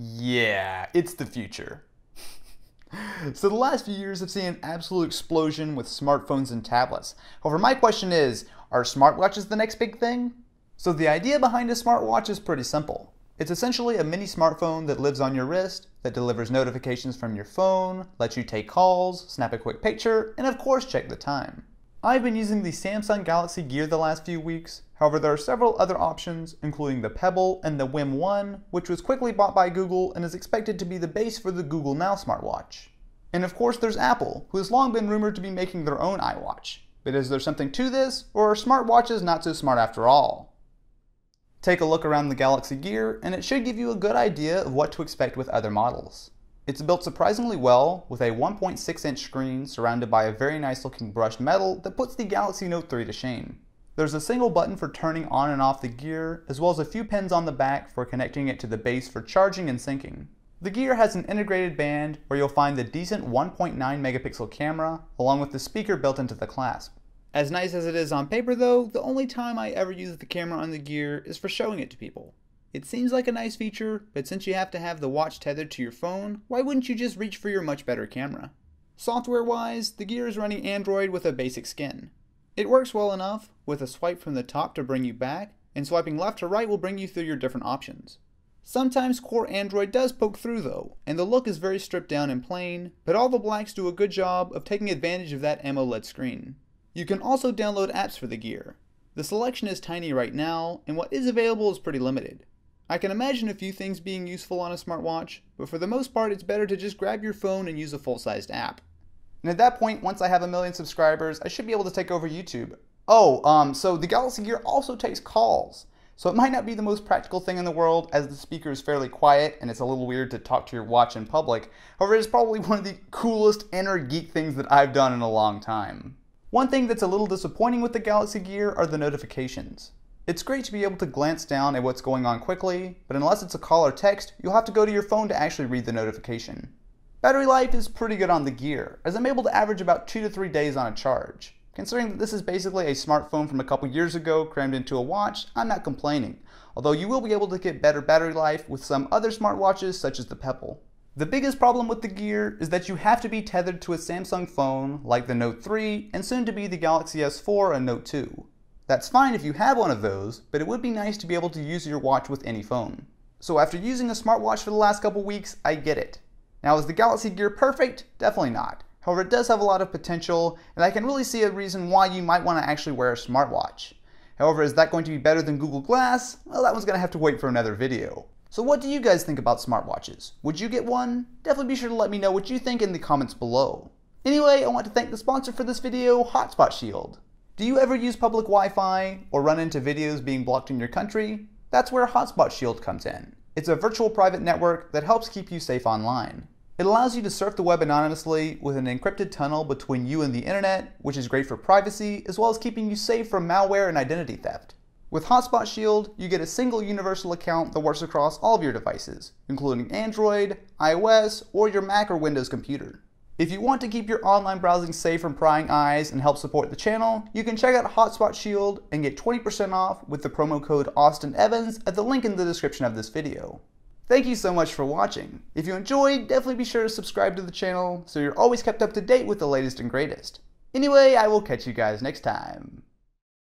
Yeah, it's the future. So the last few years have seen an absolute explosion with smartphones and tablets. However, my question is, are smartwatches the next big thing? So the idea behind a smartwatch is pretty simple. It's essentially a mini smartphone that lives on your wrist, that delivers notifications from your phone, lets you take calls, snap a quick picture, and of course check the time. I've been using the Samsung Galaxy Gear the last few weeks. However, there are several other options, including the Pebble and the Whim 1, which was quickly bought by Google and is expected to be the base for the Google Now smartwatch. And of course there's Apple, who has long been rumored to be making their own iWatch. But is there something to this, or are smartwatches not so smart after all? Take a look around the Galaxy Gear, and it should give you a good idea of what to expect with other models. It's built surprisingly well, with a 1.6-inch screen surrounded by a very nice looking brushed metal that puts the Galaxy Note 3 to shame. There's a single button for turning on and off the Gear, as well as a few pins on the back for connecting it to the base for charging and syncing. The Gear has an integrated band where you'll find the decent 1.9 megapixel camera, along with the speaker built into the clasp. As nice as it is on paper though, the only time I ever use the camera on the Gear is for showing it to people. It seems like a nice feature, but since you have to have the watch tethered to your phone, why wouldn't you just reach for your much better camera? Software-wise, the Gear is running Android with a basic skin. It works well enough, with a swipe from the top to bring you back, and swiping left to right will bring you through your different options. Sometimes core Android does poke through though, and the look is very stripped down and plain, but all the blacks do a good job of taking advantage of that AMOLED screen. You can also download apps for the Gear. The selection is tiny right now, and what is available is pretty limited. I can imagine a few things being useful on a smartwatch, but for the most part it's better to just grab your phone and use a full-sized app. And at that point, once I have 1 million subscribers, I should be able to take over YouTube. So the Galaxy Gear also takes calls. So it might not be the most practical thing in the world, as the speaker is fairly quiet and it's a little weird to talk to your watch in public. However, it's probably one of the coolest inner geek things that I've done in a long time. One thing that's a little disappointing with the Galaxy Gear are the notifications. It's great to be able to glance down at what's going on quickly, but unless it's a call or text, you'll have to go to your phone to actually read the notification. Battery life is pretty good on the Gear, as I'm able to average about 2 to 3 days on a charge. Considering that this is basically a smartphone from a couple years ago crammed into a watch, I'm not complaining, although you will be able to get better battery life with some other smartwatches such as the Pebble. The biggest problem with the Gear is that you have to be tethered to a Samsung phone like the Note 3 and soon to be the Galaxy S4 and Note 2. That's fine if you have one of those, but it would be nice to be able to use your watch with any phone. So after using a smartwatch for the last couple weeks, I get it. Now is the Galaxy Gear perfect? Definitely not. However, it does have a lot of potential, and I can really see a reason why you might want to actually wear a smartwatch. However, is that going to be better than Google Glass? Well, that one's going to have to wait for another video. So what do you guys think about smartwatches? Would you get one? Definitely be sure to let me know what you think in the comments below. Anyway, I want to thank the sponsor for this video, Hotspot Shield. Do you ever use public Wi-Fi or run into videos being blocked in your country? That's where Hotspot Shield comes in. It's a virtual private network that helps keep you safe online. It allows you to surf the web anonymously with an encrypted tunnel between you and the internet, which is great for privacy as well as keeping you safe from malware and identity theft. With Hotspot Shield, you get a single universal account that works across all of your devices, including Android, iOS, or your Mac or Windows computer. If you want to keep your online browsing safe from prying eyes and help support the channel, you can check out Hotspot Shield and get 20% off with the promo code AustinEvans at the link in the description of this video. Thank you so much for watching. If you enjoyed, definitely be sure to subscribe to the channel so you're always kept up to date with the latest and greatest. Anyway, I will catch you guys next time.